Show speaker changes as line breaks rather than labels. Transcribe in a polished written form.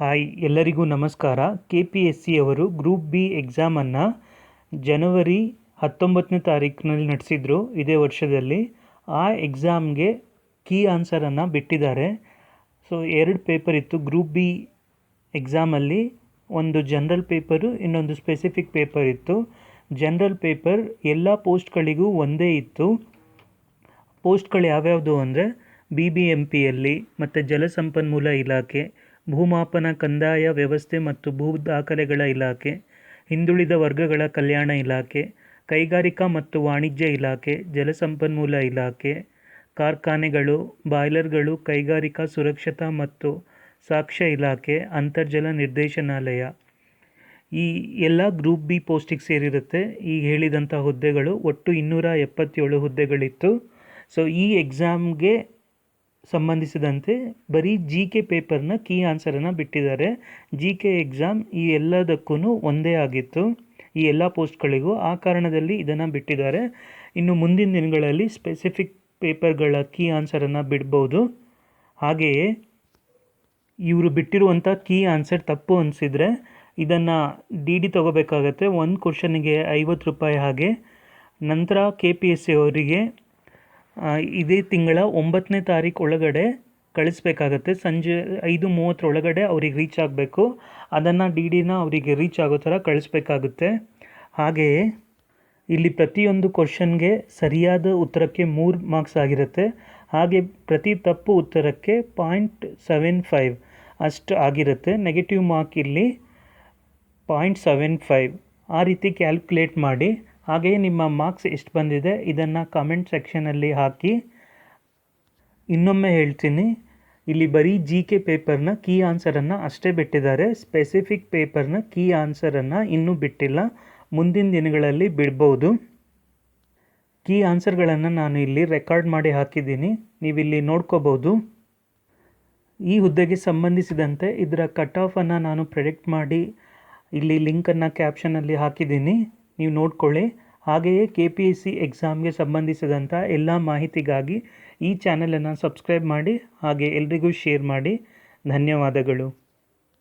Hi ಎಲ್ಲರಿಗೂ ನಮಸ್ಕಾರ. KPSC ಅವರು ಗ್ರೂಪ್ ಬಿ ಎಕ್ಸಾಮನ್ನು ಜನವರಿ 19ನೇ ತಾರೀಕಿನಲ್ಲಿ ನಡೆಸಿದರು ಇದೇ ವರ್ಷದಲ್ಲಿ. ಆ ಎಕ್ಸಾಮ್ಗೆ ಕೀ ಆನ್ಸರನ್ನು ಬಿಟ್ಟಿದ್ದಾರೆ. ಸೊ 2 ಪೇಪರ್ ಇತ್ತು ಗ್ರೂಪ್ ಬಿ ಎಕ್ಸಾಮಲ್ಲಿ. ಒಂದು ಜನರಲ್ ಪೇಪರು, ಇನ್ನೊಂದು ಸ್ಪೆಸಿಫಿಕ್ ಪೇಪರ್ ಇತ್ತು. ಜನರಲ್ ಪೇಪರ್ ಎಲ್ಲ ಪೋಸ್ಟ್ಗಳಿಗೂ ಒಂದೇ ಇತ್ತು. ಪೋಸ್ಟ್ಗಳು ಯಾವ್ಯಾವುದು ಅಂದರೆ BBMPಯಲ್ಲಿ ಮತ್ತು ಜಲಸಂಪನ್ಮೂಲ ಇಲಾಖೆ, ಭೂಮಾಪನ ಕಂದಾಯ ವ್ಯವಸ್ಥೆ ಮತ್ತು ಭೂ ದಾಖಲೆಗಳ ಇಲಾಖೆ, ಹಿಂದುಳಿದ ವರ್ಗಗಳ ಕಲ್ಯಾಣ ಇಲಾಖೆ, ಕೈಗಾರಿಕಾ ಮತ್ತು ವಾಣಿಜ್ಯ ಇಲಾಖೆ, ಜಲಸಂಪನ್ಮೂಲ ಇಲಾಖೆ, ಕಾರ್ಖಾನೆಗಳು, ಬಾಯ್ಲರ್ಗಳು, ಕೈಗಾರಿಕಾ ಸುರಕ್ಷತಾ ಮತ್ತು ಸಾಕ್ಷ್ಯ ಇಲಾಖೆ, ಅಂತರ್ಜಲ ನಿರ್ದೇಶನಾಲಯ. ಈ ಎಲ್ಲ ಗ್ರೂಪ್ ಬಿ ಪೋಸ್ಟಿಗೆ ಸೇರಿರುತ್ತೆ. ಈಗ ಹೇಳಿದಂಥ ಹುದ್ದೆಗಳು ಒಟ್ಟು 277 ಹುದ್ದೆಗಳಿತ್ತು. ಸೊ ಈ ಎಕ್ಸಾಮ್ಗೆ ಸಂಬಂಧಿಸಿದಂತೆ ಬರೀ GK ಪೇಪರ್ನ ಕೀ ಆನ್ಸರನ್ನು ಬಿಟ್ಟಿದ್ದಾರೆ. GK ಎಕ್ಸಾಮ್ ಈ ಎಲ್ಲದಕ್ಕೂ ಒಂದೇ ಆಗಿತ್ತು, ಈ ಎಲ್ಲ ಪೋಸ್ಟ್ಗಳಿಗೂ. ಆ ಕಾರಣದಲ್ಲಿ ಇದನ್ನು ಬಿಟ್ಟಿದ್ದಾರೆ. ಇನ್ನು ಮುಂದಿನ ದಿನಗಳಲ್ಲಿ ಸ್ಪೆಸಿಫಿಕ್ ಪೇಪರ್ಗಳ ಕೀ ಆನ್ಸರನ್ನು ಬಿಡ್ಬೋದು. ಹಾಗೆಯೇ ಇವರು ಬಿಟ್ಟಿರುವಂಥ ಕೀ ಆನ್ಸರ್ ತಪ್ಪು ಅನಿಸಿದರೆ ಇದನ್ನು DD ತೊಗೋಬೇಕಾಗತ್ತೆ. ಒಂದು ಕ್ವಶನಿಗೆ 50 ರೂಪಾಯಿ. ಹಾಗೆ ನಂತರ KPSC ಅವರಿಗೆ ಇದೇ ತಿಂಗಳ 9ನೇ ತಾರೀಕು ಒಳಗಡೆ ಕಳಿಸ್ಬೇಕಾಗತ್ತೆ. ಸಂಜೆ 5:30 ಒಳಗಡೆ ಅವ್ರಿಗೆ ರೀಚ್ ಆಗಬೇಕು. ಅದನ್ನು DDನ ಅವರಿಗೆ ರೀಚ್ ಆಗೋ ಥರ ಕಳಿಸ್ಬೇಕಾಗುತ್ತೆ. ಹಾಗೆಯೇ ಇಲ್ಲಿ ಪ್ರತಿಯೊಂದು ಕ್ವಶನ್ಗೆ ಸರಿಯಾದ ಉತ್ತರಕ್ಕೆ 3 ಮಾರ್ಕ್ಸ್ ಆಗಿರುತ್ತೆ. ಹಾಗೆ ಪ್ರತಿ ತಪ್ಪು ಉತ್ತರಕ್ಕೆ 0.75 ಅಷ್ಟು ಆಗಿರುತ್ತೆ. ನೆಗೆಟಿವ್ ಮಾರ್ಕ್ ಇಲ್ಲಿ 0.75. ಆ ರೀತಿ ಕ್ಯಾಲ್ಕುಲೇಟ್ ಮಾಡಿ. ಹಾಗೆಯೇ ನಿಮ್ಮ ಮಾರ್ಕ್ಸ್ ಎಷ್ಟು ಬಂದಿದೆ ಇದನ್ನು ಕಮೆಂಟ್ ಸೆಕ್ಷನಲ್ಲಿ ಹಾಕಿ. ಇನ್ನೊಮ್ಮೆ ಹೇಳ್ತೀನಿ, ಇಲ್ಲಿ ಬರೀ GK ಪೇಪರ್ನ ಕೀ ಆನ್ಸರನ್ನು ಅಷ್ಟೇ ಬಿಟ್ಟಿದ್ದಾರೆ. ಸ್ಪೆಸಿಫಿಕ್ ಪೇಪರ್ನ ಕೀ ಆನ್ಸರನ್ನು ಇನ್ನೂ ಬಿಟ್ಟಿಲ್ಲ. ಮುಂದಿನ ದಿನಗಳಲ್ಲಿ ಬಿಡ್ಬೋದು. ಕೀ ಆನ್ಸರ್ಗಳನ್ನು ನಾನು ಇಲ್ಲಿ ರೆಕಾರ್ಡ್ ಮಾಡಿ ಹಾಕಿದ್ದೀನಿ, ನೀವಿಲ್ಲಿ ನೋಡ್ಕೋಬೋದು. ಈ ಹುದ್ದೆಗೆ ಸಂಬಂಧಿಸಿದಂತೆ ಇದರ ಕಟ್ ಆಫನ್ನು ನಾನು ಪ್ರೆಡಿಕ್ಟ್ ಮಾಡಿ ಇಲ್ಲಿ ಲಿಂಕನ್ನು ಕ್ಯಾಪ್ಷನಲ್ಲಿ ಹಾಕಿದ್ದೀನಿ, ನೀವು ನೋಡ್ಕೊಳ್ಳಿ. ಹಾಗೆಯೇ KPSC ಎಕ್ಸಾಮ್ಗೆ ಸಂಬಂಧಿಸಿದಂಥ ಎಲ್ಲ ಮಾಹಿತಿಗಾಗಿ ಈ ಚಾನಲನ್ನು ಸಬ್ಸ್ಕ್ರೈಬ್ ಮಾಡಿ, ಹಾಗೆ ಎಲ್ರಿಗೂ ಶೇರ್ ಮಾಡಿ. ಧನ್ಯವಾದಗಳು.